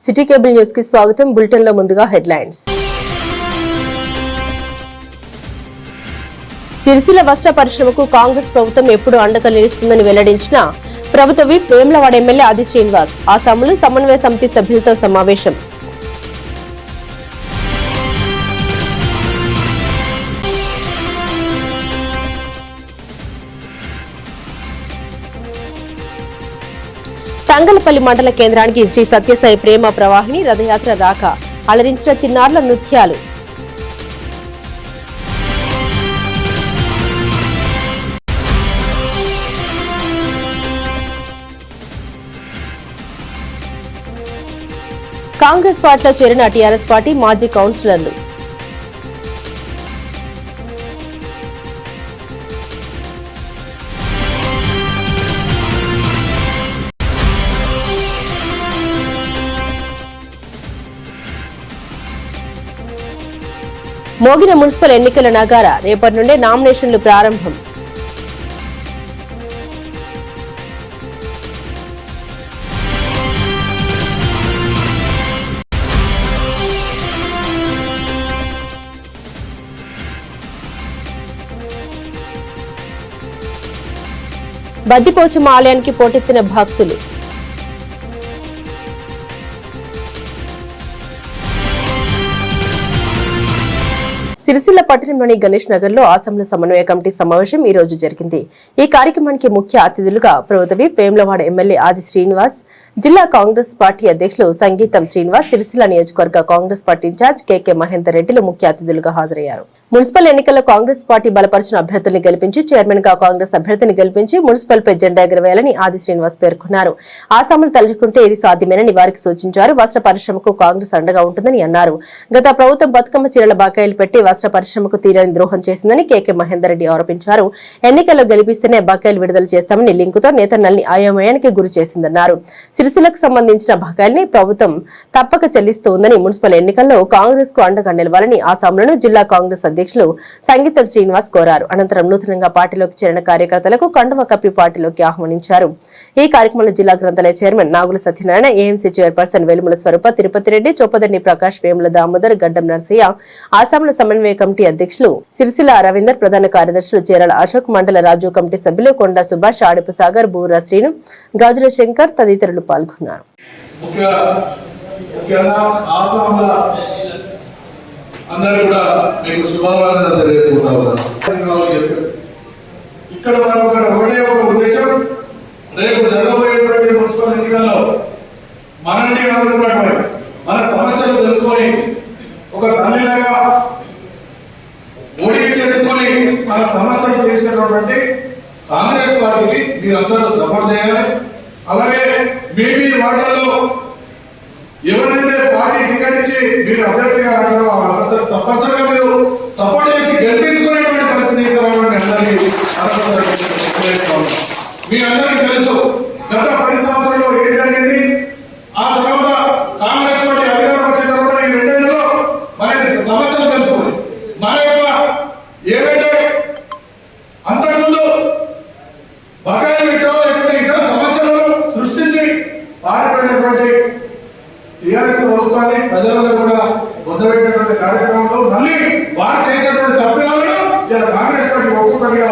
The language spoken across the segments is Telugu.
సిటీ కేబుల్ న్యూస్ కి స్వాగతం. బులెటిన్ లో ముందుగా హెడ్లైన్స్. సిరిసిల్ల వస్త్ర పరిశ్రమకు కాంగ్రెస్ ప్రభుత్వం ఎప్పుడు అండగా నిలుస్తుందని వెల్లడించిన ప్రభుత్వ విప్ వేములవాడ ఎమ్మెల్యే ఆది శ్రీనివాస్. ఆసాంలో సమన్వయ సమితి సభ్యులతో సమావేశం. తంగలపల్లి మండల కేంద్రానికి శ్రీ సత్యసాయి ప్రేమ ప్రవాహిని రథయాత్ర రాక అలరించిన చిన్నారుల నృత్యాలు. కాంగ్రెస్ పార్టీలో చేరిన టీఆర్ఎస్ పార్టీ మాజీ కౌన్సిలర్లు. మోగిన మున్సిపల్ ఎన్నికల నగార రేపటి నుండే నామినేషన్లు ప్రారంభం. బద్దిపోచమ్మ ఆలయానికి పోటెత్తిన భక్తులు. సిరిసిల్ల పట్టణంలోని గణేష్ నగర్ లో ఆసాంల సమన్వయ కమిటీ సమావేశం ఈ రోజు జరిగింది. ఈ కార్యక్రమానికి ముఖ్య అతిథులుగా ప్రభుత్వ వేములవాడ ఎమ్మెల్యే ఆది శ్రీనివాస్, జిల్లా కాంగ్రెస్ పార్టీ అధ్యక్షులు సంగీతం శ్రీనివాస్, సిరిసిల్ల నియోజకవర్గ Congress party in charge K K Mahender రెడ్డిలు ముఖ్య అతిథులుగా హాజరయ్యారు. మున్సిపల్ ఎన్నికల్లో కాంగ్రెస్ పార్టీ బలపరిచిన అభ్యర్థుల్ని గెలిపించి చైర్మన్ గా కాంగ్రెస్ అభ్యర్థిని గెలిపించి మున్సిపల్ పై జెండా ఎగరవేయాలని ఆది శ్రీనివాస్ పేర్కొన్నారు. ఆసాములు తలుచుకుంటే ఇది సాధ్యమేనని వారికి సూచించారు. వస్త్ర పరిశ్రమకు కాంగ్రెస్ అండగా ఉంటుందని అన్నారు. గత ప్రభుత్వం బతుకమ్మ చీరల బకాయిలు పెట్టి వస్త్ర పరిశ్రమకు తీరని ద్రోహం చేసిందని కెకే మహేందర్ రెడ్డి ఆరోపించారు. ఎన్నికల్లో గెలిపిస్తేనే బకాయిలు విడుదల చేస్తామని లింకుతో నేతన్నల్ని అయోమయానికి గురి చేసిందన్నారు. సిరిసిల్లకు సంబంధించిన బకాయిల్ని ప్రభుత్వం తప్పక చెల్లిస్తూ ఉందని, మున్సిపల్ ఎన్నికల్లో కాంగ్రెస్ కు అండగా నిలవాలని ఆసాములను జిల్లా కాంగ్రెస్ అధ్యక్షులు సంగీతం శ్రీనివాస్ కోరారు. అనంతరం నూతనంగా పార్టీలోకి చేరిన కార్యకర్తలకు కండువ కప్పి పార్టీలోకి ఆహ్వానించారు. ఈ కార్యక్రమంలో జిల్లా గ్రంథాలయ చైర్మన్ నాగుల సత్యనారాయణ, ఏఎంసీ చైర్పర్సన్ వెలుముల స్వరూప, తిరుపతి రెడ్డి, చొప్పదండి ప్రకాష్, వేముల దామోదర్, గడ్డం నర్సయ్య, ఆసాముల సమన్వయ కమిటీ అధ్యక్షులు సిరిసిల్ల రవీందర్, ప్రధాన కార్యదర్శులు చేరాల అశోక్, మండల రాజు కమిటీ సభ్యులు కొండా సుభాష్, ఆడిపు సాగర్, బూరా శ్రీను, గాజుల శంకర్ తదితరులు పాల్గొన్నారు. అందరూ కూడా మీకు శుభాకాంక్షలు తెలియజేసుకుంటా ఉన్నాను. ఇక్కడ మనం ఒకటే ఒక ఉద్దేశం, రేపు జరగబోయేటువంటి మున్సిపల్ ఎన్నికల్లో మనల్ని ఆదుకున్నటువంటి మన సమస్యలు తెలుసుకొని ఒక తల్లిలాగా ఓడికి చేసుకొని మన సమస్యలు తీర్చేటటువంటి కాంగ్రెస్ పార్టీకి మీరందరూ సపోర్ట్ చేయాలి. అలాగే మీ వార్డులలో ఎవరైతే పార్టీ టికెట్ ఇచ్చి మీరు అభ్యర్థిగా అంటారో వాళ్ళందరూ తప్పనిసరిగా మీరు సపోర్ట్ చేసి గెలిపించుకునేటువంటి పరిస్థితి అందరికీ మీ అందరికీ తెలుసు గత 10 సంవత్సరాల్లో ఏం జరిగింది. ఆ తర్వాత కాంగ్రెస్ పార్టీ అధికారం వచ్చిన తర్వాత ఈ 2 ఏళ్లలో మన సమస్యలు తెలుసుకోండి. మన యొక్క ఏవైతే అంతకుముందు బకాయిలు పెట్టో లేకపోతే ఇతర సమస్యలను సృష్టించి పారిపోయినటువంటి టీఆర్ఎస్ ప్రభుత్వాన్ని ప్రజలందరూ కూడా పొందబెట్టినటువంటి కార్యక్రమంలో మళ్ళీ వారు చేసినటువంటి తప్పిదాలను కాంగ్రెస్ పార్టీ ఒక్కొక్కటిగా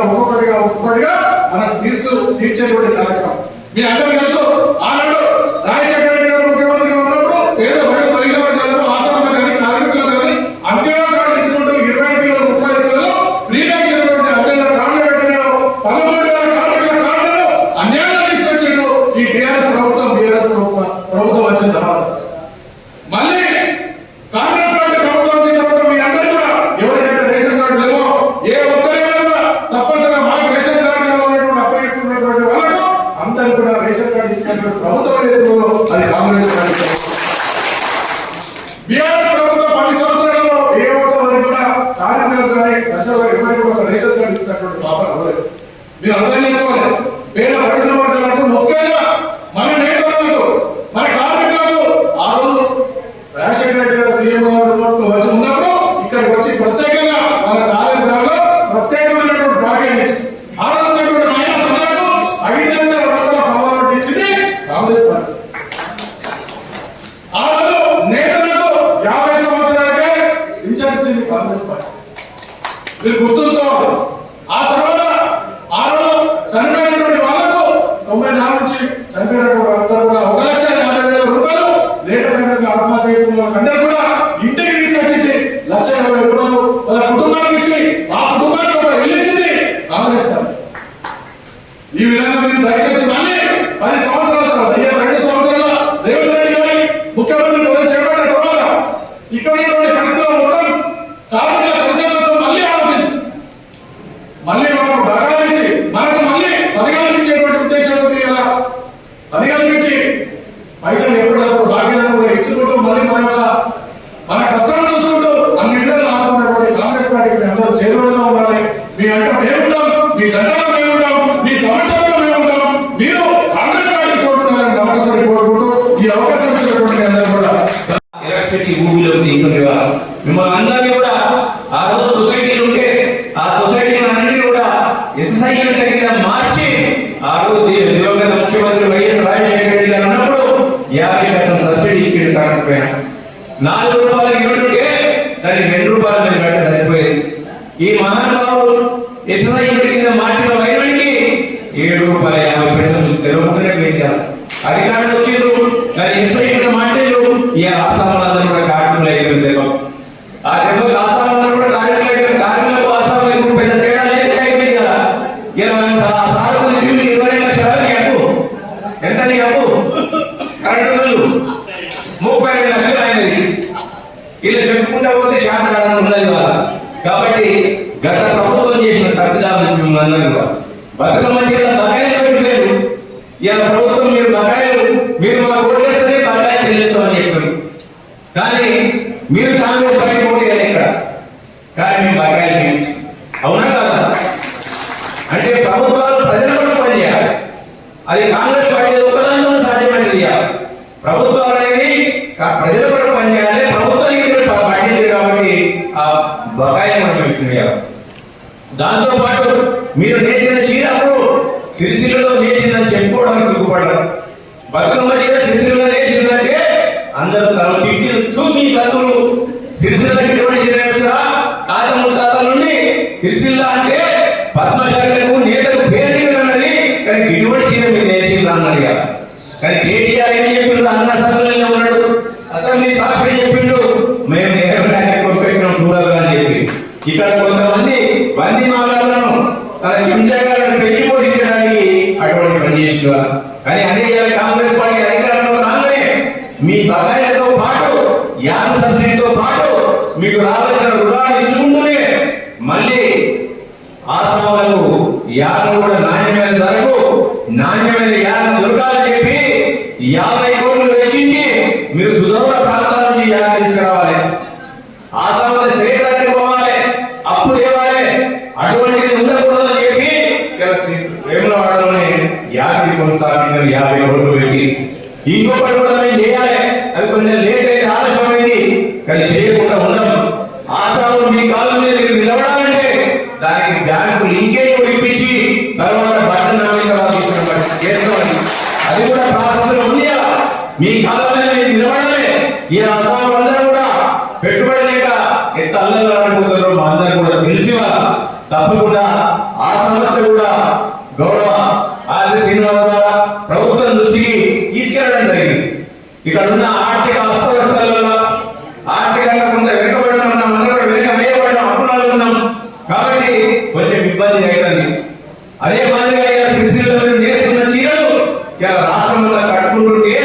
మనం తీర్చేటువంటి కార్యక్రమం. మీ అందరూ తెలుసు, ఆనాడు రాజశేఖర రెడ్డి గారు ముఖ్యమంత్రిగా ఉన్నప్పుడు పేద బలిగిన వర్గాలకు, ఆసాంలో కానీ కార్మికులు కానీ అంత్యోదయ కార్డు ఇచ్చుకుంటూ 25 కిలోలు 30 కిలోలు ఫ్రీగా ఇచ్చినటువంటి అంత్యోదయ కార్డులు పెట్టినారు. 13,000 కార్మికుల కార్డులను అన్యాయం తీసుకొచ్చారు ఈ టీఆర్ఎస్ ప్రభుత్వం. బీఆర్ఎస్ ప్రభుత్వం వచ్చిన తర్వాత మళ్ళీ కాంగ్రెస్ పార్టీ ప్రభుత్వం వచ్చిన తర్వాత మీ అందరూ కూడా ఎవరికైతే రేషన్ కార్డు లేవో ఏ ఒక్కరైనా కూడా తప్పనిసరిగా మాకు రేషన్ కార్డు ఉన్నటువంటి అప్పగిస్తున్నటువంటి వాళ్ళకు అందరూ కూడా రేషన్ కార్డు ఇచ్చినటువంటి ప్రభుత్వం ఏదో అది కాంగ్రెస్ పార్టీ. బీఆర్ఎస్ ప్రభుత్వం 10 సంవత్సరాలలో ఏ ఒక్క వారికి కూడా కార్మికులకు కానీ కర్షకులకు ఎవరికి కూడా రేషన్ కార్డు ఇచ్చినటువంటి పాపం అవ్వలేదు. మీరు అర్థం చేసుకోవాలి. పేద బడుగుల వర్గాలకు ముఖ్యంగా మన నేతలకు మన కార్మికులకు ఆ రోజు రాజశేఖర రెడ్డి గారు సీఎం వచ్చి ఉన్నప్పుడు ఇక్కడికి వచ్చి ప్రత్యేకంగా మన కార్యక్రమంలో ప్రత్యేకమైనటువంటి ప్యాకేజ్ ఇచ్చి ఆరోగ్యటువంటి మహిళా సంఘాలకు 5 లక్షల రూపాయల పవర్ ఇచ్చింది కాంగ్రెస్ పార్టీ. ఆ రోజు మీరు గుర్తుంచుకోవాలి. ఆ తర్వాత ఆ రోజు చనిపోయినటువంటి వాళ్ళకు 94 నుంచి చనిపోయినటువంటి వాళ్ళందరూ కూడా 1,50,000 రూపాయలు లేఖ ఆత్మహత్య చేసుకున్న వాళ్ళందరూ కూడా ఇంటికి తీసుకొచ్చి 1,50,000 రూపాయలు వాళ్ళ కుటుంబానికి ఇచ్చి ఆ కుటుంబానికి ఒక ఇల్లు ఇచ్చింది కాంగ్రెస్ పార్టీ. ఈ విధంగా మీరు దయచేసి మళ్ళీ 10 సంవత్సరాల తర్వాత 2 సంవత్సరాల రేవంత్ రెడ్డి గారి ముఖ్యమంత్రి పదవి చేపట్టిన తర్వాత ఇక్కడ ఉన్నటువంటి పరిస్థితుల్లో మొత్తం కార్మికుల కమిషన్ కోసం మళ్ళీ ఆలోచించి మళ్ళీ మనకు బగాలించి మనకు మళ్ళీ పరిగణించేటువంటి ఉద్దేశం ఉంది కదా. పరిగణించి పైసలు ఎప్పుడప్పుడు బాధ్యతను కూడా ఇచ్చుకుంటూ మళ్ళీ మన కష్టాలను చూసుకుంటూ అన్ని విధాలు ఆడుకున్నటువంటి కాంగ్రెస్ పార్టీకి అందరూ చేరువగా ఉండాలి. మీ అంటే మేముంటాం, మీ జెండాలో మేముంటాం, మీ సమస్యలో మేముంటాం. మీరు కాంగ్రెస్ పార్టీ కోరుకుంటారని మరొకసారి కోరుకుంటూ ఈ అవకాశం ఇచ్చినటువంటి అందరూ కూడా ఎలక్ట్రిసిటీ భూమిలోకి తీసుకునేవారు. మిమ్మల్ని అందరినీ కూడా ఆ రోజు సొసైటీలు ఉంటే ఆ సొసైటీలు అన్నింటినీ కూడా ఎస్ఎస్ఐ యూనిట్ల కింద మార్చి ఆ రోజు దివంగత ముఖ్యమంత్రి వైఎస్ రాజశేఖర రెడ్డి గారు ఉన్నప్పుడు 50% సబ్సిడీ ఇచ్చేది కాకపోయినా 4 రూపాయల యూనిట్ ఉంటే దానికి 2 రూపాయలు మీరు కట్ట సరిపోయేది. ఈ మహానుభావుడు ఎస్ఎస్ఐ యూనిట్ కింద మార్చిన వైద్యుడికి 7.50 తెలవకుండా వేశారు. అధికారులు వచ్చేది దాని ఎస్ఐ కింద మాట్లాడు ఈ ఆసాములందరూ కూడా కార్మికులు అయిపోయింది. ఆ దెబ్బకి ఆసాములందరూ కూడా కార్మికులకు ఆసాములకు పెద్ద తేడా లేదు అయిపోయింది కదా. ఇలా సార్ గురించి 20 లక్షల అప్పు ఎంత అప్పు కరెంటు బిల్లు 32 లక్షలు అయినది. ఇలా చెప్పుకుంటా పోతే శాంతాలను ఉన్నది కదా. కాబట్టి గత ప్రభుత్వం చేసిన తప్పిదాలను మిమ్మల్ని కూడా బతుకమ్మ జిల్లా బకాయిలు పెట్టారు. ఇలా ప్రభుత్వం మీరు బకాయిలు మీరు మా ఓటేస్తే బకాయి చెల్లిస్తామని చెప్పారు. కానీ మీరు కాంగ్రెస్ పార్టీ ఓటేయాలి ఇక్కడ, కానీ మేము బకాయిలు అవునా కదా. అంటే ప్రభుత్వాలు ప్రజల కొరకు పనిచేయాలి. అది కాంగ్రెస్ పార్టీ ఒకదానితో సాధ్యమైనది. ప్రభుత్వాలు అనేది ప్రజల కొరకు పనిచేయాలి. ప్రభుత్వానికి పట్టించారు కాబట్టి ఆ బకాయిలు మనం పెట్టుకునేయాలి. దాంతో పాటు మీరు నేర్చిన చీరప్పుడు సిరిసిల్లలో నేర్చిందని చెప్పుకోవడానికి సిగ్గుపడ్డారు. బతుకమ్మ చీర సిరిసిల్లలో నేర్చిందంటే అందరూ తమ తిట్టు మీ కత్తులు సిరిసిల్లకి ఎటువంటి చీర వేస్తారా? తాత ముత్తాతల నుండి సిరిసిల్ల అంటే పద్మశాఖలకు నేతకు పేరు అన్నది, కానీ ఇటువంటి చీర మీరు నేర్చిందా అన్నది. కానీ కేటీఆర్ ఏం చెప్పిండు? అన్న అసెంబ్లీలో ఉన్నాడు, అసెంబ్లీ సాక్షి చెప్పిండు మేము నేర్పడానికి కొనుపెట్టినాం చూడదు అని చెప్పి. ఇక్కడ కొంతమంది బంది మాలను తన చెంచాగాలను పెళ్లి పోషించడానికి అటువంటి పని చేసినారు. కానీ అదే కాంగ్రెస్ పార్టీ అధికారంలో రాగానే మీ బకాయిలతో పాటు యాన్ సబ్సిడీతో పాటు మీకు రావాల్సిన రుణాలు ఇచ్చుకుంటూనే మళ్ళీ ఆసాములకు యాన్ కూడా నాణ్యమైన ధరకు నాణ్యమైన యాన్ దొరకాలని చెప్పి 50 కోట్లు వెచ్చించి మీరు సుదూర ప్రాంతాల నుంచి యాన్ తీసుకురావాలి. ఆసాముల సేకరణ పోవాలి, అప్పు తేవాలి, అటువంటిది ఉండకూడదని చెప్పి వేములవాడలోనే యాభై కొనసాగిందని 50 కోట్లు పెట్టి ఇంకొకటి కూడా మేము చేయాలి. అది కొంచెం లేట్ అయితే ఆలస్యమైంది, కానీ చేయకుండా ఉన్నాం. ఆసాములు మీ కాళ్ళ మీద మీరు నిలబడాలంటే దానికి బ్యాంకు లింకేజ్ కూడా ఇప్పించి తర్వాత అది కూడా ప్రాసెస్ లో ఉంది. మీ కాళ్ళ మీద మీరు నిలబడాలి. ఈ ఆసాములందరూ కూడా పెట్టుబడి లేక ఎంత అల్లంగా ఆడిపోతారో మా అందరూ కూడా తెలిసి తప్పకుండా ఆ సమస్య కూడా గౌరవ ఆది శ్రీనివాస్ ద్వారా ప్రభుత్వం దృష్టికి తీసుకెళ్లడం జరిగింది. ఇక్కడ ఉన్న ఆర్థిక అస్తవ్యస్తలలో ఆర్థికంగా కొంత వెనుకబడిన ఉన్నాం, అందరూ వెనుక వేయబడిన అప్పులలో ఉన్నాం. కాబట్టి కొంచెం ఇబ్బంది అవుతుంది. అదే మాదిరిగా సిరిసిల్ల మీరు నేర్చుకున్న చీరలు ఇలా రాష్ట్రంలో కట్టుకుంటుంటే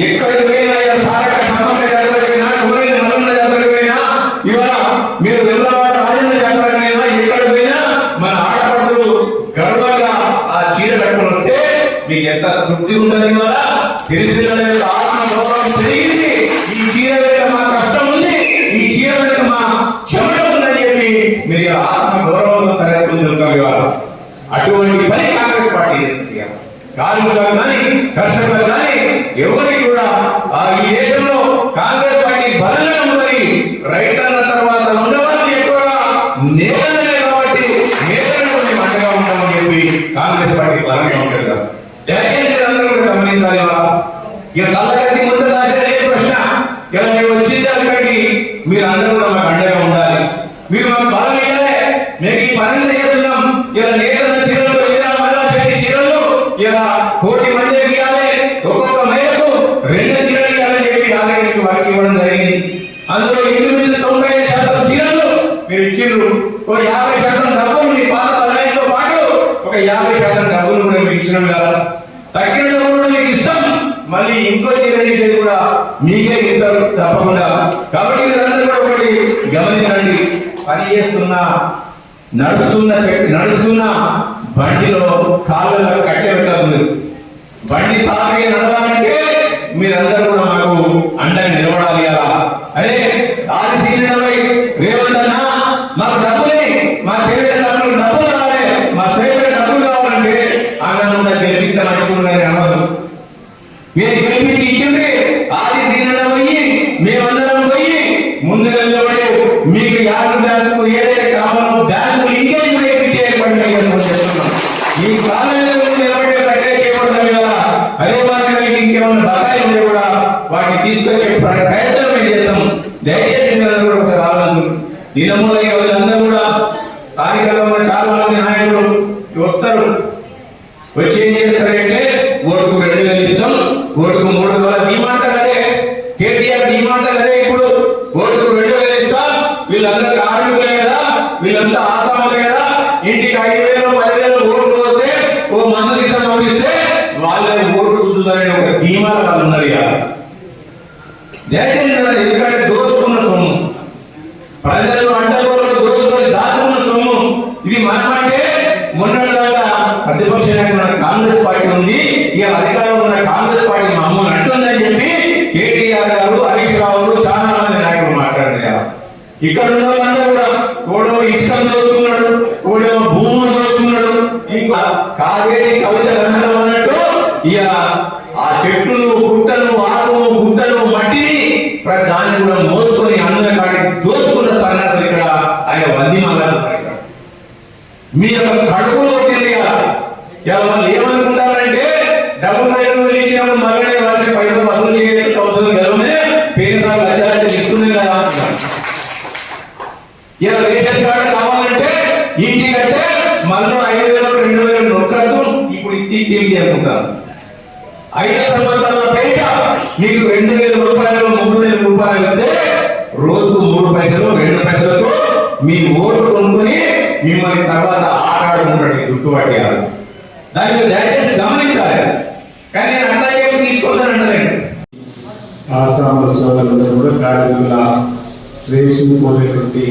ఎక్కడికి పోయినా సారక సమస్య జాతరకైనా కుమరి మల్లన్న జాతరకైనా ఇవాళ మీరు వెల్లవాడ రాజన్న జాతరకైనా ఎక్కడికి పోయినా మన ఆడపడుతులు గర్వంగా ఆ చీర కట్టుకుని వస్తే మీకు ఎంత తృప్తి ఉంటుంది. ఇవాళ సిరిసిల్ల ఆత్మ గౌరవం పెరిగింది. ఈ చీర వెనుక మా కష్టం ఉంది, ఈ చీర వెనుక మా చెమట ఉందని చెప్పి మీరు ఆత్మ గౌరవంతో తరగతి ఇవాళ అటువంటి పని కాంగ్రెస్ పార్టీ చేస్తుంది. కార్మికులకు కానీ కర్షకులకు కానీ ఎవరికి కూడా ఈ దేశంలో కాంగ్రెస్ పార్టీ బలంగా ఉన్నది. రైతన్న తర్వాత ఉన్నవారిని ఎక్కువగా నేతలే కాబట్టి నేతలకు మేము అండగా ఉంటామని చెప్పి కాంగ్రెస్ పార్టీ బలంగా ఉంటుంది. దయచేసి అందరూ కూడా గమనించాలి. ఇక కళ్ళకట్టి ముందు రాసే ప్రశ్న ఇలా మేము వచ్చింది అక్కడికి మీరు అందరూ కూడా మాకు అండగా ఉండాలి. మీరు మాకు బలం ఇవ్వాలి. మేము ఓ 50% డబ్బులు మీ పాత బదలాయింతో పాటు ఒక 50% డబ్బులు కూడా మీకు ఇచ్చినాం కదా. తగ్గిన డబ్బులు కూడా మీకు ఇస్తాం, మళ్ళీ ఇంకో చిరంజీవి కూడా మీకే ఇస్తాం తప్పకుండా. కాబట్టి మీరందరూ కూడా ఒకటి గమనించండి, పని చేస్తున్నా నడుస్తున్న బండిలో కాళ్ళలో కట్టె పెట్టాలి. బండి సాఫీగా నడవాలంటే మీరందరూ కూడా మాకు అండగా నిలబడాలి. అలా అరే ఆది సీనియర్లపై రేవంత్ అన్న మాకు డబ్బులే, మా చేతి డబ్బులు కావాలి, మా సేవలకు డబ్బులు కావాలంటే అన్న గెలిపిస్తానట్టుకున్నారని అనదు. మీరు గెలిపించి ఇచ్చింది ఆది సీనియర్ పోయి మేమందరం పోయి ముందుగా నిలబడి మీకు యాభై బ్యాంకు ఏదైతే కావాలో బ్యాంకులు ఇంకేం చేయించి ఏర్పడి చేస్తున్నాం. ఈ కాలంలో నిలబడే ప్రక్రియ చేయబడతాం కదా. అదే మాత్రం మీకు ఇంకేమన్నా బకాయి ఉంటే కూడా వాటిని తీసుకొచ్చే ప్రయత్నం మేము చేస్తాం. దయచేసి కూడా ఒకసారి రావాలి. దినముల వీళ్ళందరూ కూడా కార్యక్రమంలో చాలా మంది నాయకులు వస్తారు, వచ్చి ఏం చేస్తారంటే ఓటుకు 2000 ఇస్తాం, ఓటుకు 3000 డిమాండ్ అదే, కేటీఆర్ డిమాండ్ అదే. ఇప్పుడు ఓటుకు 2000 ఇస్తాం, వీళ్ళందరూ కార్మికులే కదా, వీళ్ళంతా ఆసాములే కదా, ఇంటికి 5000 10,000 ఓట్లు వస్తే ఓ మందు సీసం పంపిస్తే వాళ్ళే ఓటు కూర్చుంటారని ఒక ధీమాల వాళ్ళు ఉన్నారు. ఎందుకంటే దోచుకున్న సొమ్ము, ప్రజలు అడ్డగోలు దోచుకొని దాచుకున్న సొమ్ము ఇది. మనమంటే మొన్నటిదాకా ప్రతిపక్షానికి మన కాంగ్రెస్ పార్టీ ఉంది, ఇక అధికారంలో ఉన్న కాంగ్రెస్ పార్టీ మమ్మల్ని అంటుందని చెప్పి కేటీఆర్ గారు, హరీష్ రావు చాలా మంది నాయకులు మాట్లాడారు. ఇక్కడ ఉన్న వాళ్ళందరూ కూడా ఓడేమో ఇష్టం దోచుకున్నాడు, ఓడేమో భూములు దోచుకున్నాడు, ఇంకా కాదేది కవిత గంధం అన్నట్టు ఇక ఆ చెట్టును పుట్టను ఆకును గుట్టను మట్టిని దాన్ని కూడా మోసుకొని అందరి కాడికి దోచుకున్న సన్యాసులు ఇక్కడ ఆయన వందిమాలు. మీ యొక్క కడుపులు కొట్టింది కదా. ఇలా వాళ్ళు ఏమనుకుంటారంటే డబ్బులు ఇచ్చినప్పుడు మళ్ళీ రాసే పైసలు వసూలు చేయలేదు, సంవత్సరం గెలవనే పేరుసార్లు లక్ష తీసుకునే కదా అంటున్నారు. ఇలా రేషన్ కార్డు కావాలంటే ఇంటికంటే మళ్ళీ 5,000 2,000 నొక్కచ్చు. ఇప్పుడు ఇంటికి అనుకుంటారు. 5 సంవత్సరాల బయట మీకు 2,000 రూపాయలు 3,000 రూపాయలు అయితే రోజుకు 3 పైసలు 2 పైసలకు మీ ఓటు కొనుక్కొని మిమ్మల్ని తర్వాత ఆటాడుకుంటాడు చుట్టుపట్టి. దాన్ని దయచేసి గమనించాలి. కానీ నేను అట్లాగే తీసుకుంటానంటాను. ఆసాముల సోదరులందరూ కూడా కార్మికుల శ్రేయస్సును కోరేటువంటి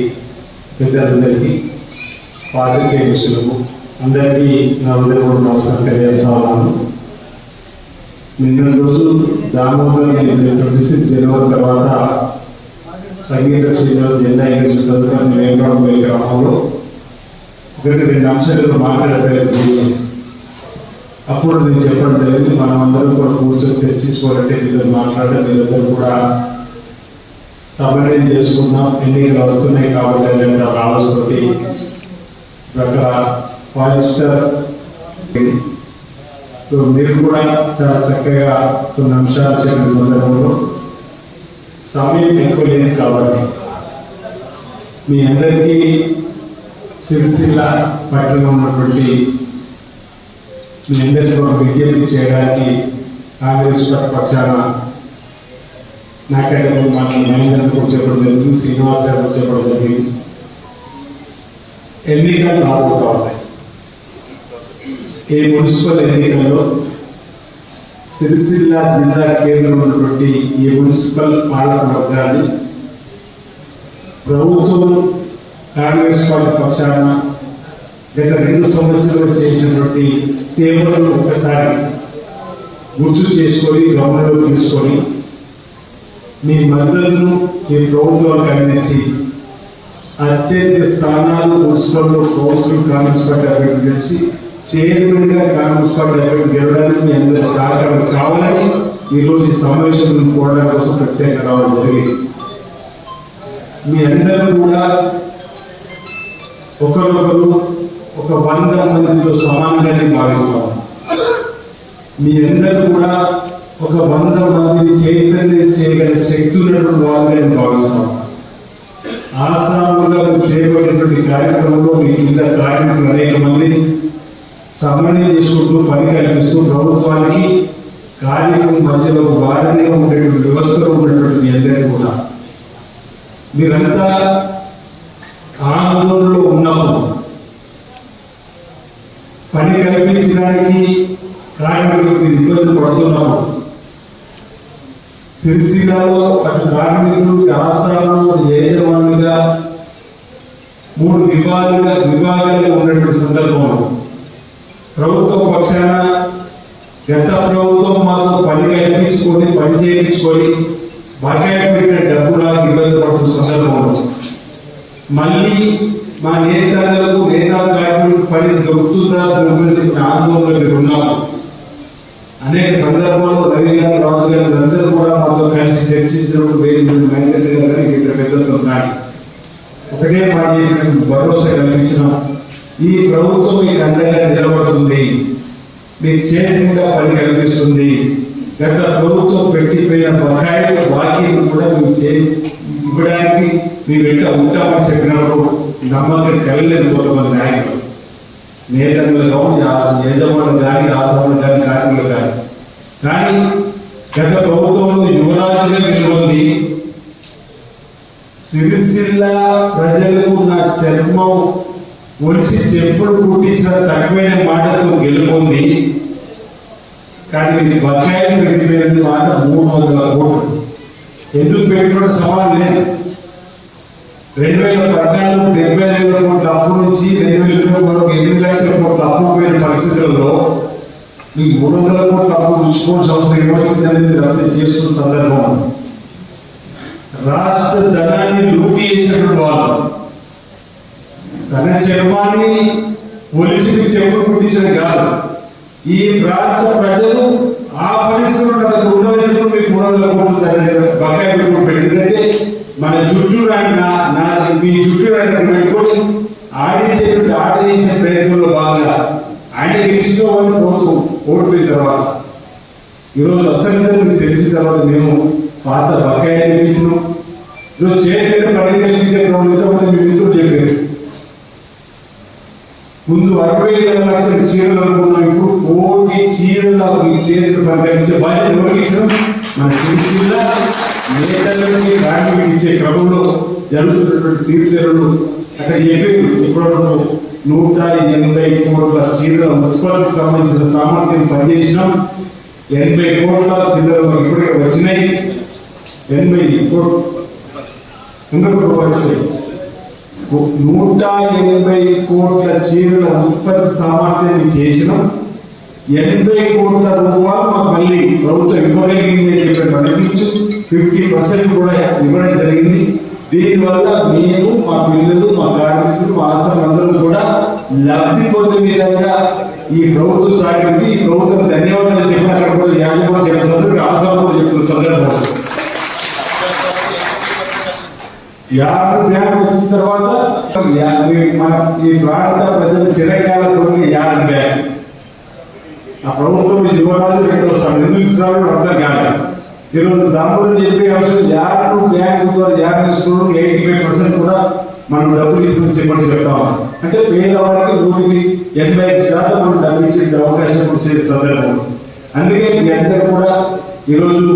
పెద్దలందరికీ, పాత్రికేయ మిత్రులకు అందరికీ నా హృదయపూర్వక నమస్కారం తెలియజేస్తా ఉన్నాను. నిన్న రోజు దామోదర్ 26 జనవరి తర్వాత సంగీత శ్రీనివాస్ జెండా ఎగిరిస్తున్నందుకు వేమరావుపల్లి గ్రామంలో 1-2 అంశాలు మాట్లాడే ప్రయత్నం చేశాం. అప్పుడు నేను చెప్పడం జరిగింది, మనం అందరం కూడా కూర్చొని చర్చించుకోవాలంటే మీతో మాట్లాడే మీరందరూ కూడా సమన్వయం చేసుకుందాం, ఎన్నికలు వస్తున్నాయి కాబట్టి అనే ఆలోచనతోటి ఒక పాలిస్టర్ మీరు కూడా చాలా చక్కగా కొన్ని అంశాలు చెప్పిన సందర్భంలో సమయం ఎక్కువ లేదు కాబట్టి మీ అందరికీ సిరిసిల్ల పట్టణంలో ఉన్నటువంటి మీ అందరికీ ఒక విజ్ఞప్తి చేయడానికి కాంగ్రెస్ పక్షాన నాకంటే మాకు మహేందర్ కూడా చెప్పడం జరిగింది, శ్రీనివాస్ గారు చెప్పడం జరిగింది. ఎన్నికలు రాబోతూ ఉన్నాయి. ఈ మున్సిపల్ ఎన్నికల్లో సిరిసిల్ల జిల్లా కేంద్రంలో ఉన్నటువంటి ఈ మున్సిపల్ పాలక వర్గాన్ని ప్రభుత్వం కాంగ్రెస్ పార్టీ పక్షాన గత 2 సంవత్సరాలు చేసినటువంటి సేవలను ఒక్కసారి గుర్తు చేసుకొని గమనంలో తీసుకొని మీ మద్దతును ఈ ప్రభుత్వానికి అందించి అత్యధిక స్థానాలు మున్సిపల్లో కౌన్సిల్ కాంగ్రెస్ పార్టీ అభ్యర్థి గెలిచి చైర్మన్ గా కాంగ్రెస్ పార్టీ అభ్యర్థి గెలవడానికి మీ అందరి సహకారం కావాలని ఈరోజు ఈ సమావేశం కోవడం కోసం ప్రత్యేకంగా రావడం జరిగింది. మీ అందరూ కూడా ఒకరొకరు ఒక 100 మందితో సమానంగానే భావిస్తాం. మీ అందరూ కూడా ఒక 100 మందిని చైతన్యం చేయగల శక్తి ఉన్నటువంటి వాళ్ళని భావిస్తాం. ఆసాముగా చేయబడినటువంటి కార్యక్రమంలో మీ కింద కార్మికులు అనేక మంది సమన్వయం చేసుకుంటూ పని కల్పిస్తూ ప్రభుత్వానికి కార్మికుల మధ్యలో వారధిగా ఉండేటువంటి వ్యవస్థలో ఉన్నటువంటి మీ అందరికీ కూడా మీరంతా ఆందోళనలో ఉన్నప్పుడు పని కల్పించడానికి కార్మికులకు ఇబ్బంది పడుతున్నప్పుడు సిరిసిల్లలో అటు కార్మికులు ఆసాలు యజమానులుగా 3 విభాగాలుగా ఉన్నటువంటి సందర్భంలో ప్రభుత్వం పక్షాన గత ప్రభుత్వం మాకు పని కల్పించుకొని పని చేయించుకొని బకాయి పెట్టిన డబ్బులా ఇబ్బంది పడుతున్న సందర్భంలో మళ్ళీ మా నేతలకు నేతా కార్మికులకు పని దొరుకుతుందా దొరుకుతున్న ఆందోళనలు ఉన్నాము. అనేక సందర్భాల్లో రవి గారు రాజు గారు అందరూ కూడా మాతో కలిసి చర్చించినప్పుడు మహేందర్ గారు కానీ ఇతర పెద్దలతో కానీ ఒకటే మాట భరోసా కల్పించినాం. ఈ ప్రభుత్వం మీకు అందంగా నిలబడుతుంది, మీకు చేయకుండా పని కల్పిస్తుంది. గత ప్రభుత్వం పెట్టిపోయిన బకాయిలు బాకీలు కూడా మేము ఇవ్వడానికి మీ వెంట ఉంటామని చెప్పినప్పుడు నమ్మకం కలలేదు కొంతమంది నాయకులు, నేతలు యజమానులు కానీ ఆసాములు కానీ కార్మికులు కానీ గత ప్రభుత్వంలో యువరాజుగా నిలబడి సిరిసిల్ల ప్రజలకు నా చర్మం ఒలిసి చెప్పులు కుట్టించిన తక్కువైన మాటతో గెలుపొంది. కానీ మీకు బకాయిలు పెట్టిపోయినది మాట 300 కోట్లు. ఎందుకు పెట్టుకున్న సవాల్ లేదు. 2014 75,000 కోట్ల అప్పు నుంచి 2020 వరకు 8 లక్షల కోట్ల అప్పు పోయిన పరిస్థితుల్లో మీకు 300 కోట్ల అప్పు ఉంచుకోవాల్సిన అవసరం ఏమొచ్చిందనేది రద్దు చేసుకున్న సందర్భం. రాష్ట్ర ధనాన్ని లూటీ చేసినటువంటి వాళ్ళు తన చర్మాన్ని ఒలిసి చెప్పులు కుట్టించడం కాదు, ఈ ప్రాంత ప్రజలు ఆ పరిస్థితుల్లో ఉండవలసినప్పుడు మీకు 300 కోట్లు బకాయి పెట్టుకుంటారు. ఎందుకంటే మన చుట్టూ మీ చుట్టూ పెట్టుకొని ఆడించే ప్రయత్నంలో బాగా ఆయన గెలిచిన వాళ్ళు ఓడిపోయిన తర్వాత ఈరోజు అసలు మీకు తెలిసిన తర్వాత మేము పాత బకాయిలు ఇప్పించినాం. ఈరోజు చేయలేదు పని కల్పించే ఇంతమంది మేము ఇంట్లో చెప్పారు. ముందు 67 లక్షల చీరలు అనుకున్నాం, ఇప్పుడు 1 కోటి చీరలు మీకు చేతులు పని కల్పించే బాధ్యత ఎవరికి ఇచ్చినాం? మన సిరిసిల్ల నేతలకి కార్మికులు ఇచ్చే క్రమంలో జరుగుతున్నటువంటి తీర్చలు అక్కడ చెప్పారు. ఇప్పుడు 180 కోట్ల చీరల ఉత్పత్తికి సంబంధించిన సామర్థ్యం పనిచేసినాం. 80 కోట్ల చీరలు ఇప్పటికే వచ్చినాయి. 80 కోట్లు వచ్చినాయి. 180 కోట్ల చీరల ఉత్పత్తి సామర్థ్యాన్ని చేసినాం. 80 కోట్ల రూపాయలు మాకు మళ్ళీ ప్రభుత్వం ఇవ్వగలిగింది అని చెప్పి నడిపించు 50% కూడా ఇవ్వడం జరిగింది. దీనివల్ల మేము, మా పిల్లలు, మా కార్మికులు, మా ఆశ్రమందరూ కూడా లబ్ధి పొందే విధంగా ఈ ప్రభుత్వం సాగింది. ఈ ప్రభుత్వం ధన్యవాదాలు చెప్పినక్కడ కూడా యాజమాన్యం చెప్పిన ఆశ్రమం చెప్తున్న సందర్భం. 50 బ్యాంకు వచ్చిన తర్వాత మన ఈ ప్రాంత ప్రజల చిరకాల కోరిక 50 బ్యాంకు. ఆ ప్రభుత్వం యువరాజు 2వ స్థానం ఎందుకు ఇస్తున్నాడు అర్థం కాదు. ఈరోజు దామోదర్ చెప్పే అంశం 50 బ్యాంకు ద్వారా 85% కూడా మనం డబ్బులు ఇస్తామని చెప్పని చెప్తాము. అంటే పేదవారికి 85% మనం డబ్బు ఇచ్చే అవకాశం కూడా చేసే సందర్భం. అందుకే మీ అందరూ కూడా ఈరోజు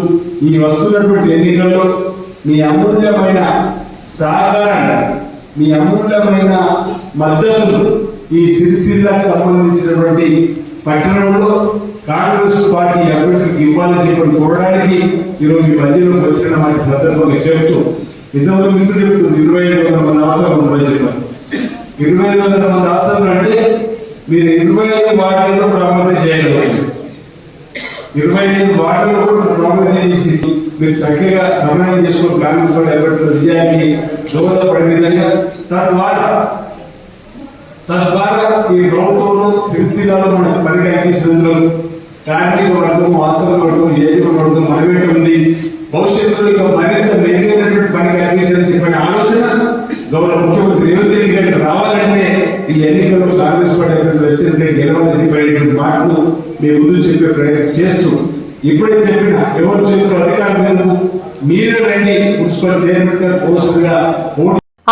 ఈ వస్తున్నటువంటి ఎన్నికల్లో మీ అమూల్యమైన సహకారాన్ని, మీ అమూల్యమైన మద్దతు ఈ సిరిసిల్లకు సంబంధించినటువంటి పట్టణంలో కాంగ్రెస్ పార్టీ అభివృద్ధికి ఇవ్వాలని చెప్పి కోరడానికి ఈరోజు ఈ మధ్యలోకి వచ్చిన మనకి సందర్భంగా చెబుతూ ఇంతకుముందు మిత్రులు చెప్తుంది 25,000 మంది అవసరం ఉందని చెప్పారు. 25,000 మంది అవసరం అంటే మీరు 25 వార్డుల్లో ప్రాముఖ్యత చేయగలుగుతారు. 25 వార్డుల్లో కూడా ప్రాముఖ్యత చేసి మీరు చక్కగా సమన్వయం చేసుకుని కాంగ్రెస్ పార్టీ అభ్యర్థుల విజయానికి దోహదపడే విధంగా తద్వారా ఈ ప్రభుత్వంలో సిరిసిల్లలో మనకు పని కల్పించినందులో కార్మిక వర్గం, ఆశ్రమ వర్గం, ఏజెంట్ వర్గం మన వెంట ఉంది. భవిష్యత్తులో ఇక మరింత మెరుగైనటువంటి పని కల్పించాలని చెప్పిన ఆలోచన గౌరవ ముఖ్యమంత్రి రేవంత్ రెడ్డి గారికి రావాలంటే ఈ ఎన్నికల్లో కాంగ్రెస్ పార్టీ వచ్చిందే గెలవాలని చెప్పేటువంటి మాటలు మీ ముందు చెప్పే ప్రయత్నం చేస్తూ ఇప్పుడే చెప్పిన ఎవరు చేతులు అధికారం లేదు, మీరే రండి మున్సిపల్ చైర్మన్ గారు పోస్టుగా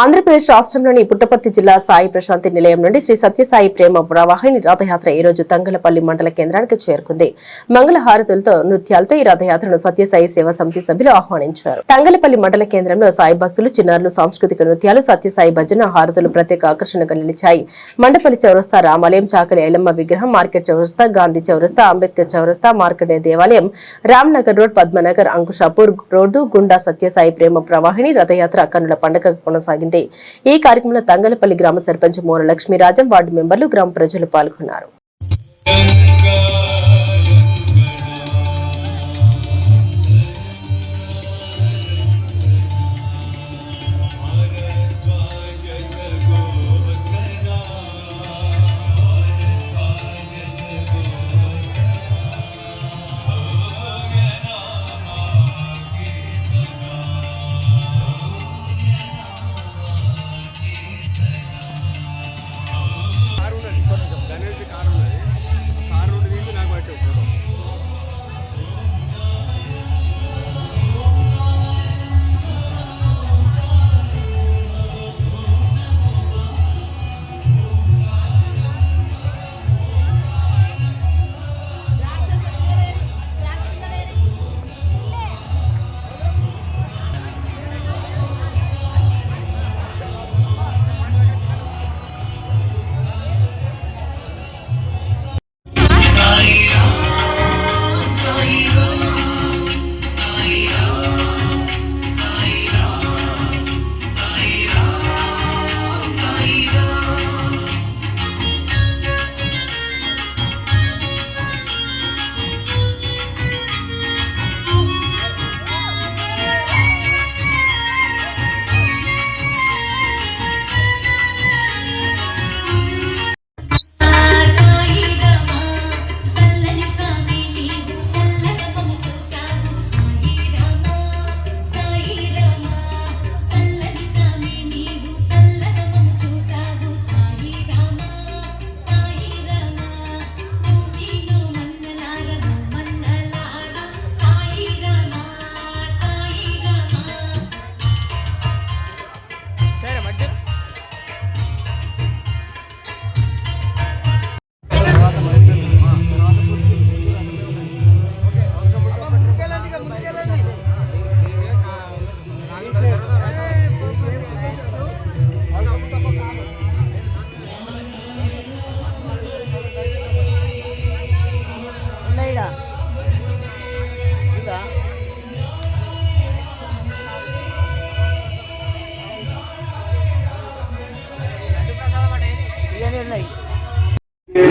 ఆంధ్రప్రదేశ్ రాష్ట్రంలోని పుట్టపర్తి జిల్లా సాయి ప్రశాంతి నిలయం నుండి శ్రీ సత్యసాయి ప్రేమ ప్రవాహిని రథయాత్ర ఈ రోజు తంగలపల్లి మండల కేంద్రానికి చేరుకుంది. మంగళహారతులతో నృత్యాలతో ఈ రథయాత్రను సత్యసాయి సేవా సమితి సభ్యులు ఆహ్వానించారు. తంగలపల్లి మండల కేంద్రంలో సాయి భక్తులు, చిన్నారులు సాంస్కృతిక నృత్యాలు, సత్యసాయి భజన హారతులు ప్రత్యేక ఆకర్షణగా నిలిచాయి. మండపల్లి చౌరస్తా, రామాలయం, చాకలి ఐలమ్మ విగ్రహం, మార్కెట్ చౌరస్తా, గాంధీ చౌరస్తా, అంబేద్కర్ చౌరస్తా, మార్కండే దేవాలయం, రామ్నగర్ రోడ్, పద్మనగర్, అంకుషాపూర్ రోడ్డు గుండా సత్యసాయి ప్రేమ ప్రవాహిని రథయాత్ర కన్నుల పండుగ కొనసాగింది. ఈ కార్యక్రమంలో తంగలపల్లి గ్రామ సర్పంచ్ మోర లక్ష్మీరాజం, వార్డు మెంబర్లు, గ్రామ ప్రజలు పాల్గొన్నారు.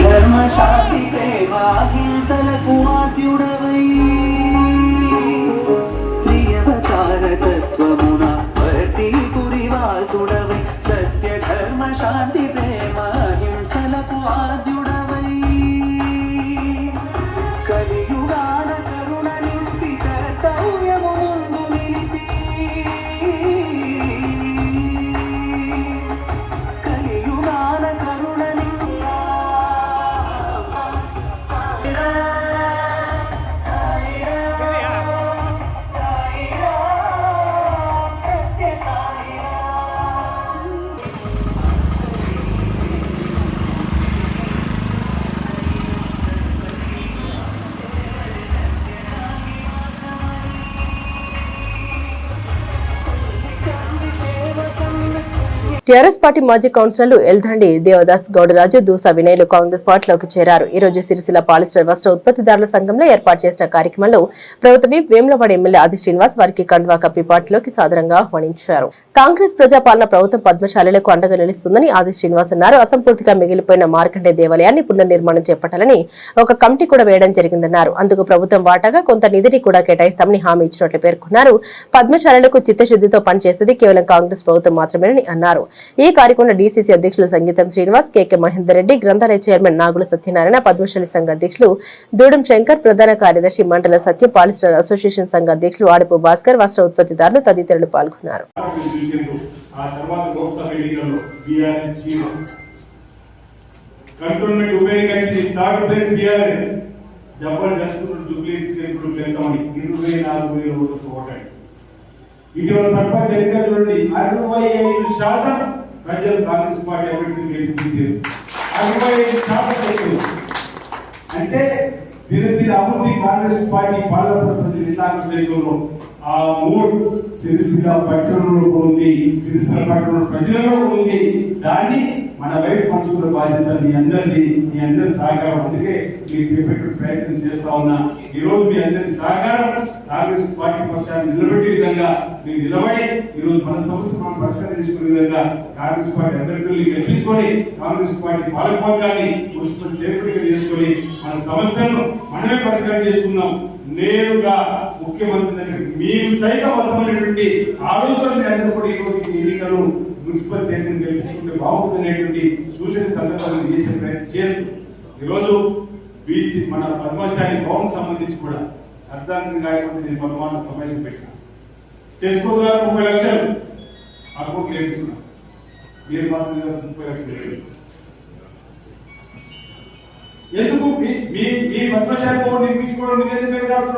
ధర్మశాంతి ప్రేమాహింసలకు ఆద్యుడవై త్రియవతార తత్వమున వర్తి పురివాసుడవై సత్య ధర్మశాంతి ప్రేమాహింసలకు ఆద్యుడవై కలియుగాన కరుణ నింపి కర్తవ్యము ముందు నిలిపి కలియుగాన కరుణ టీఆర్ఎస్ పార్టీ మాజీ కౌన్సిలర్లు ఎల్దండి దేవదాస్ గౌడరాజు, దూసా వినయ్లు కాంగ్రెస్ పార్టీలోకి చేరారు. ఈ రోజు సిరిసిల్ల పాలిస్టర్ వస్త్ర ఉత్పత్తిదారుల సంఘంలో ఏర్పాటు చేసిన కార్యక్రమంలో ప్రభుత్వ విప్ వేములవాడ ఎమ్మెల్యే ఆది శ్రీనివాస్ వారికి కండువా కప్పి పార్టీలోకి సాదరంగా ఆహ్వానించారు. కాంగ్రెస్ ప్రజాపాలన ప్రభుత్వం పద్మశాలలకు అండగా నిలుస్తుందని ఆది శ్రీనివాస్ అన్నారు. అసంపూర్తిగా మిగిలిపోయిన మార్కండే దేవాలయాన్ని పునర్నిర్మాణం చేపట్టాలని ఒక కమిటీ కూడా వేయడం జరిగిందన్నారు. అందుకు ప్రభుత్వం వాటాగా కొంత నిధిని కూడా కేటాయిస్తామని హామీ ఇచ్చినట్లు పేర్కొన్నారు. పద్మశాలలకు చిత్తశుద్దితో పనిచేసేది కేవలం కాంగ్రెస్ ప్రభుత్వం మాత్రమేనని అన్నారు. ఈ కార్యక్రమంలో డీసీసీ అధ్యక్షులు సంగీతం శ్రీనివాస్, కేకే మహేందర్ రెడ్డి, గ్రంథాలయ చైర్మన్ నాగుల సత్యనారాయణ, పద్మశాలి సంఘ అధ్యక్షులు దూడం శంకర్, ప్రధాన కార్యదర్శి మండల సత్యం, పాలిస్టర్ అసోసియేషన్ సంఘ అధ్యక్షులు ఆడపు భాస్కర్, వస్త్ర ఉత్పత్తిదారులు తదితరులు పాల్గొన్నారు. ఇటీవల సర్పంచ్ ఎన్నికలు చూడండి 65% ప్రజలు కాంగ్రెస్ పార్టీ అభ్యర్థిని గెలిపించారు. 65% అంటే దినదిన అభివృద్ధి కాంగ్రెస్ పార్టీ పాలన నినాదంలో ఆ మూడు సిరిసిల్ల పట్టణంలో ఉంది, సిరిసిల్ల పట్టణంలో ప్రజలలో ఉంది. దాన్ని మన వైపు పంచుకునే బాధ్యత మీ అందరి సహకారం. అందుకే మీరు చేపట్టే ప్రయత్నం చేస్తా ఉన్నా. ఈ రోజు మీ అందరి సహకారం కాంగ్రెస్ పార్టీ పక్షాన్ని నిలబెట్టే విధంగా మీరు నిలబడి ఈ రోజు మన సమస్యను మనం పరిష్కరించుకునే విధంగా కాంగ్రెస్ పార్టీ అభ్యర్థుల్ని గెలిపించుకొని కాంగ్రెస్ పార్టీ పాలకవర్గాన్ని మున్సిపల్ చేపట్టిగా చేసుకొని మన సమస్యలను మనమే పరిష్కారం చేసుకున్నాం. నేరుగా ముఖ్యమంత్రి దగ్గర మేము సైతం అవసరమైనటువంటి ఆలోచనలు అందరూ కూడా ఈ రోజు ఎన్నికలు మున్సిపల్ చైర్మన్ గెలిపించుకుంటే బాగుంటుందనేటువంటి సూచన సందర్భాలను చేసే ప్రయత్నం చేస్తూ ఈరోజు బీసీ మన పద్మశాలి భవన్ సంబంధించి కూడా అర్థాంతం కాకపోతే నేను పద్మాన సమావేశం పెట్టాను. టెస్కో ద్వారా 30 లక్షలు అకౌంట్ లేపించున్నాను. మీరు మాత్రం 30 లక్షలు ఎందుకు మీ పద్మశాలి భవన్ నిర్మించుకోవడం మీరు కాదు.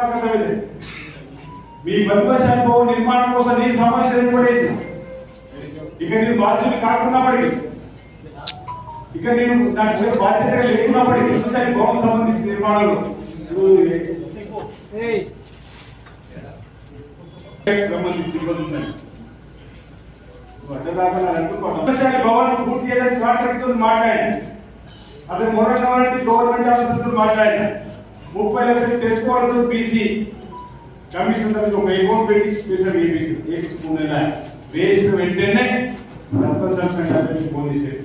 మీ పద్మశాలి భవన్ నిర్మాణం కోసం నేను సమావేశాలు పడేసిన ఇక నేను బాధ్యత కాకున్నప్పటికీ ఇక నేను నాకు బాధ్యతగా లేకున్నప్పటికీ పద్మశాలి భవన్ సంబంధించిన నిర్మాణంలో సంబంధించి ఇబ్బంది ఉన్నాయి. పద్మశాలి భవన్ పూర్తి చేయడానికి కాంట్రాక్టర్ మాట్లాడండి. అతను మొరటి గవర్నమెంట్ ఆఫీసర్తో మాట్లాడిన 30 లక్షలు తెచ్చుకోవడంతో బీసీ కమిషన్ తరఫు ఒక అకౌంట్ పెట్టి స్పెషల్ వేసిన వెంటనే ఫోన్ చేసేది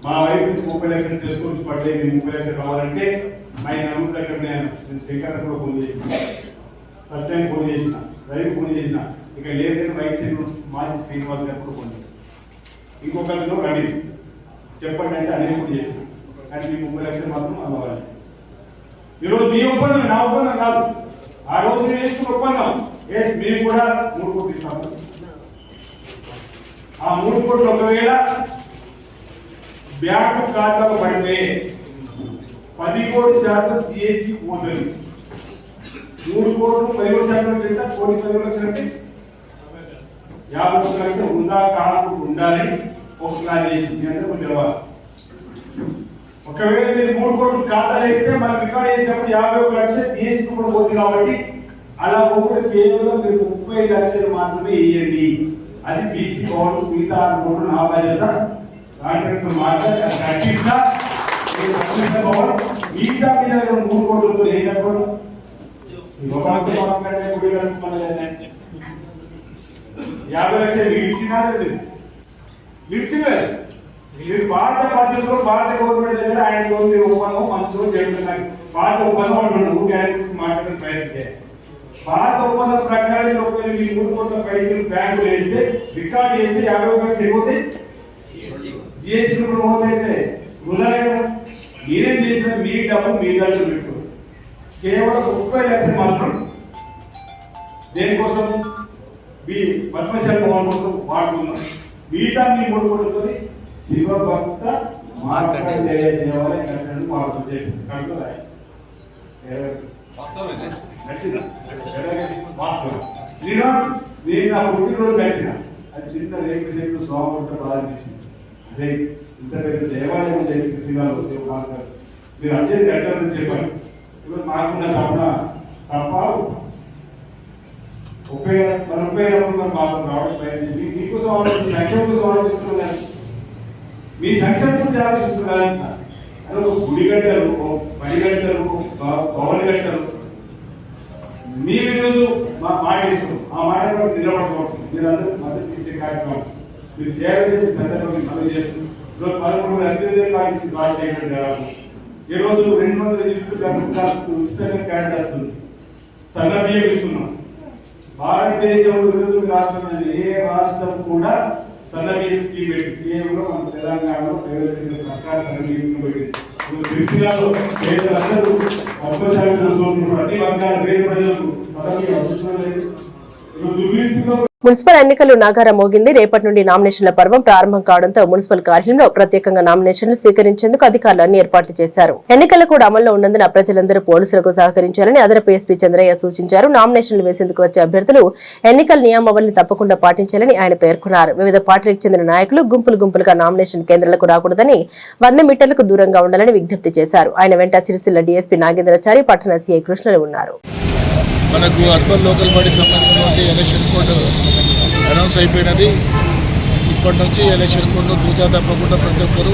మా వైపు నుంచి 30 లక్షలు తెచ్చుకొని పడ్డాయి, 30 లక్షలు కావాలంటే మా నలుగురు దగ్గర నేను శంకర్ కూడా ఫోన్ చేసిన, సత్యాన్ని ఫోన్ చేసిన, రవి ఫోన్ చేసిన. ఇక లేదని రైట్ సైడ్ మాజీ శ్రీనివాస్ గారు కూడా ఫోన్ చేసిన. ఇంకొకరిలో రెడీ చెప్పండి అంటే అనేది కూడా చెప్పాను. అంటే 30 లక్షలు మాత్రం అవ్వాలి. ఈరోజు మీ ఒప్పందం నా ఒప్పందం కాదు. ఆ రోజు మీరు వేసుకున్న ఒప్పందం మీరు కూడా 3 కోట్లు ఇస్తాము. ఆ 3 కోట్లు ఒకవేళ బ్యాంకు ఖాతాలో పడితే 10% జిఎస్టీ పోతుంది. 3 కోట్లు 10% ఎంత? 1,10 లక్షలు అంటే 51 లక్షలు ఉందా కాకుండా ఉండాలని ఒక ప్లాన్ చేసి మీ అందరూ తెలవాలి. ఒకవేళ మీరు 3 కోట్లు ఖాతాలు వేస్తే మనం రికార్డ్ చేసినప్పుడు 51 లక్షలు జిఎస్టీ కూడా పోతుంది. కాబట్టి అలా పోకుండా కేవలం మీరు 30 లక్షలు మాత్రమే వేయండి. అది బీసీ భవన్. మిగతా 6 కోట్లు నా బాధ్యత. కాంట్రాక్టర్ మాట్లాడి కట్టిస్తా భవన్. మిగతా మీద 3 కోట్లతో వేయకపోవడం 50 లక్షలు విరిచినారు. మీరు భారత పద్ధతిలో భారత గవర్నమెంట్ దగ్గర ఆయన మీరు ఒప్పందం మంచిగా చేయడం పాత ఒప్పందం అంటున్నాడు. మాట్లాడడం ప్రయత్నం చేయాలి. పాత ఒప్పందం ప్రకారం ఒకవేళ మీ 3 కోట్ల పైసలు బ్యాంకులు వేస్తే రికార్డ్ చేస్తే 51 లక్షలు అయిపోతాయి. జిఎస్టీ కూడా పోతే వృధా కదా. మీరేం చేసిన మీ డబ్బు మీ దగ్గర పెట్టు. కేవలం 30 లక్షలు మాత్రం దేనికోసం మీ పద్మశాలి భవన్ కోసం వాడుతున్నాం. మిగతా మీ 3 కోట్లతో శివభక్త మార్కండేయ దేవాలయం కట్టడం వాడుతుంది. నేను ఆ పుట్టినరోజు కలిసిన అది చిన్న రేపు చెట్లు స్వామి ప్రారంభించింది. అదే ఇంత పెద్ద దేవాలయం చేసిన శివాలు మీరు అర్జెంట్ కట్టాలని చెప్పారు. ఇప్పుడు మాకున్న తప్ప ఉపయోగం మాకు రావడం మీకోసం సంక్షేమం కోసం ఆలోచిస్తున్నారు. మీ సంక్షేమం ఆలోచిస్తున్నారు. గుడి గంటలు, పని గంటలు, భవన గంటలు మీరు ఈరోజు మాటిస్తున్నాం. ఆ మాట నిలబడకూడదు. మీరు అందరూ మద్దతు ఇచ్చే కార్యక్రమం మీరు చేయాల్సిన సందర్భంగా మద్దతు చేస్తుంది. ఈరోజు 11 అత్యధిక ఇచ్చి బాగా చేయడం జరగదు. ఈ రోజు 200 యూనిట్లు ఉచితంగా క్యారెట్ వస్తుంది. సన్న బియ్యం ఇస్తున్నాం. భారతదేశంలో 29 రాష్ట్రాలు ఏ రాష్ట్రం కూడా సన్న బియ్యం స్కీమ్ పెట్టి కేవలం మన తెలంగాణలో సర్కార్ సన్న బియ్యం స్కీమ్ పెట్టింది. సిరిసిల్లాలో పేదలందరూ పద్మశాలి అన్ని వర్గాల పేద ప్రజలకు సన్న బియ్యం అందుతున్నది. మున్సిపల్ ఎన్నికలు నాగారా మోగింది. రేపటి నుండి నామినేషన్ల పర్వం ప్రారంభం కావడంతో మున్సిపల్ కార్యాలయంలో ప్రత్యేకంగా నామినేషన్లు స్వీకరించేందుకు అధికారులు అన్ని ఏర్పాట్లు చేశారు. ఎన్నికలు కూడా అమల్లో ఉన్నందున ప్రజలందరూ పోలీసులకు సహకరించాలని అదనపు ఎస్పీ చంద్రయ్య సూచించారు. నామినేషన్లు వేసేందుకు వచ్చే అభ్యర్థులు ఎన్నికల నియమావళిని తప్పకుండా పాటించాలని ఆయన పేర్కొన్నారు. వివిధ పార్టీలకు చెందిన నాయకులు గుంపులుగా నామినేషన్ కేంద్రాలకు రాకూడదని 100 మీటర్లకు దూరంగా ఉండాలని విజ్ఞప్తి చేశారు. ఆయన వెంట సిరిసిల్ల డీఎస్పీ నాగేంద్రచారి, పట్టణ సీఐ కృష్ణలు ఉన్నారు. మనకు అర్బన్ లోకల్ బాడీ సంబంధించినటువంటి ఎలక్షన్ కోడ్ అనౌన్స్ అయిపోయినది. ఇప్పటి నుంచి ఎలక్షన్ కోడ్ను తూచా తప్పకుండా ప్రతి ఒక్కరూ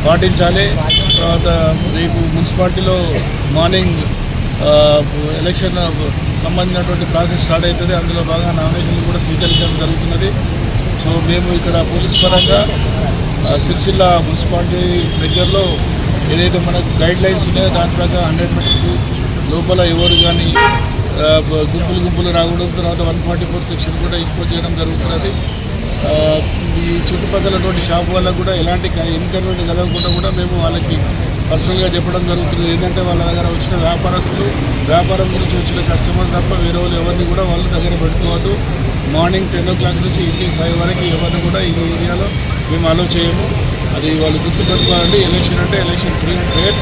పాటించాలి. తర్వాత రేపు మున్సిపాలిటీలో మార్నింగ్ ఎలక్షన్ సంబంధించినటువంటి ప్రాసెస్ స్టార్ట్ అవుతుంది. అందులో బాగా నామినేషన్లు కూడా స్వీకరించడం జరుగుతున్నది. సో మేము ఇక్కడ పోలీస్ పరంగా సిరిసిల్ల మున్సిపాలిటీ దగ్గరలో ఏదైతే మనకు గైడ్ లైన్స్ ఉన్నాయో దాని ప్రకారం 100 మీటర్స్ లోపల ఎవరు కానీ గుంపులు రావడం, తర్వాత 144 సెక్షన్ కూడా ఇంపోజ్ చేయడం జరుగుతున్నది. ఈ చుట్టుపక్కలటువంటి షాప్ వాళ్ళకు కూడా ఎలాంటి ఇన్కన్వీనియన్స్ కలగకుండా కూడా మేము వాళ్ళకి పర్సనల్గా చెప్పడం జరుగుతుంది. ఏంటంటే వాళ్ళ దగ్గర వచ్చిన వ్యాపారస్తులు, వ్యాపారం గురించి వచ్చిన కస్టమర్స్ తప్ప వేరే వాళ్ళు ఎవరిని కూడా వాళ్ళ దగ్గర పెట్టుకోవద్దు. మార్నింగ్ 10 o'clock నుంచి ఈవినింగ్ 5 వరకు ఎవరిని కూడా ఈ ఏరియాలో మేము అలో చేయము. అది వాళ్ళు గుర్తుపెట్టుకోవాలండి. ఎలక్షన్ అంటే ఎలక్షన్ ఫ్రీ అండ్ ఫెయిర్,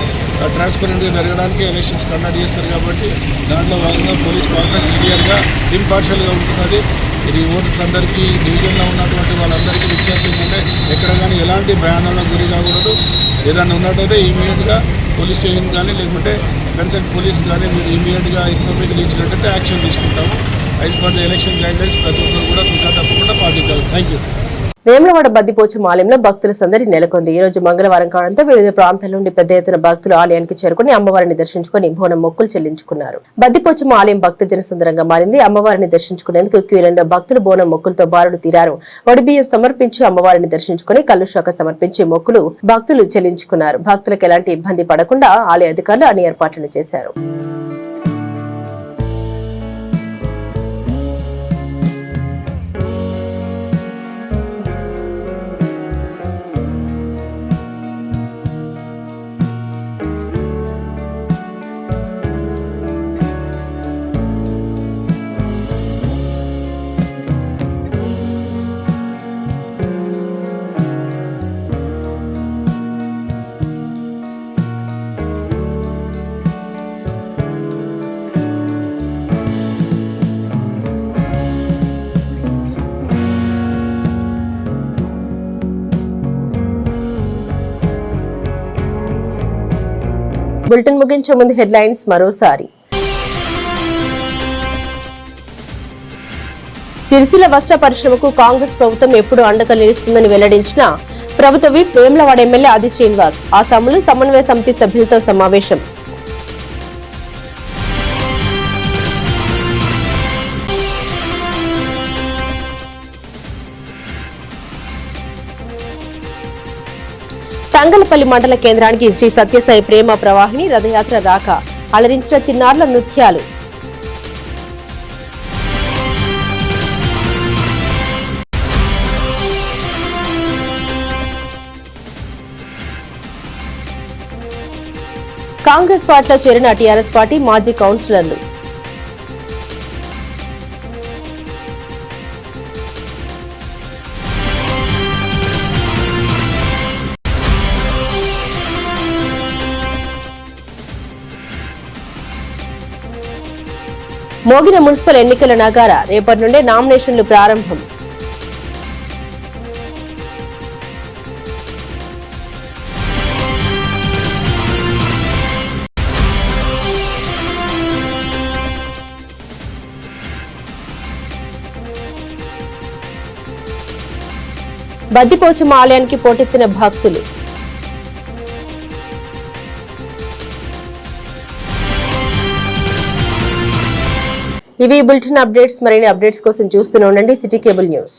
ట్రాన్స్పరెంట్గా జరగడానికి ఎలక్షన్స్ కండక్ట్ చేస్తారు కాబట్టి దాంట్లో భాగంగా పోలీస్ కాంట్రాక్ట్ క్లియర్గా ఇంపార్షియల్గా ఉంటున్నది. ఇది ఓటర్స్ అందరికీ డివిజన్లో ఉన్నటువంటి వాళ్ళందరికీ విజ్ఞప్తి ఏంటంటే ఎక్కడ కానీ ఎలాంటి భయానాలకు గురి కాకూడదు. ఏదైనా ఉన్నట్టయితే ఇమీడియట్గా పోలీస్ స్టేషన్ కానీ లేకుంటే కన్సల్ట్ పోలీస్ కానీ మీరు ఇమీడియట్గా ఇన్ఫర్మేషన్ ఇచ్చినట్టయితే యాక్షన్ తీసుకుంటాము. అయిపోతే ఎలక్షన్ గైడ్లైన్స్ ప్రతి ఒక్కరు కూడా తప్పకుండా పాటించాలి. Thank you. వేములవాడ బద్దిపోచమ్మ ఆలయంలో భక్తుల సందడి నెలకొంది. ఈ రోజు మంగళవారం కావడంతో వివిధ ప్రాంతాల నుండి పెద్ద ఎత్తున భక్తులు ఆలయానికి చేరుకుని అమ్మవారిని దర్శించుకుని బోనం మొక్కులు చెల్లించుకున్నారు. బద్దిపోచమ్మ ఆలయం భక్తజన సుందరంగా మారింది. అమ్మవారిని దర్శించుకునేందుకు క్యూలైన్లో భక్తులు బోనం మొక్కులతో బారులు తీరారు. ఒడిబియ్యం సమర్పించి అమ్మవారిని దర్శించుకుని కల్లు శాఖ సమర్పించి మొక్కులు భక్తులు చెల్లించుకున్నారు. భక్తులకు ఎలాంటి ఇబ్బంది పడకుండా ఆలయ అధికారులు అన్ని ఏర్పాట్లు చేశారు. బులెటిన్ ముగించే ముందు హెడ్లైన్స్ మరోసారి. సిరిసిల్ల వస్త్ర పరిశ్రమకు కాంగ్రెస్ ప్రభుత్వం ఎప్పుడూ అండగా నిలుస్తుందని వెల్లడించిన ప్రభుత్వ విప్ వేములవాడ ఎమ్మెల్యే ఆది శ్రీనివాస్. ఆసాములు సమన్వయ సమితి సభ్యులతో సమావేశం. తంగలపల్లి మండల కేంద్రానికి శ్రీ సత్యసాయి ప్రేమ ప్రవాహిని రథయాత్ర రాక అలరించిన చిన్నారుల నృత్యాలు. కాంగ్రెస్ పార్టీలో చేరిన టీఆర్ఎస్ పార్టీ మాజీ కౌన్సిలర్లు. మోగిన మున్సిపల్ ఎన్నికల నగారా రేపటి నుండే నామినేషన్లు ప్రారంభం. బద్దిపోచమ్మ ఆలయానికి పోటెత్తిన భక్తులు. ఇవి బులెటిన్ అప్డేట్స్. మరిన్ని అప్డేట్స్ కోసం చూస్తూనే ఉండండి సిటీ కేబుల్ న్యూస్.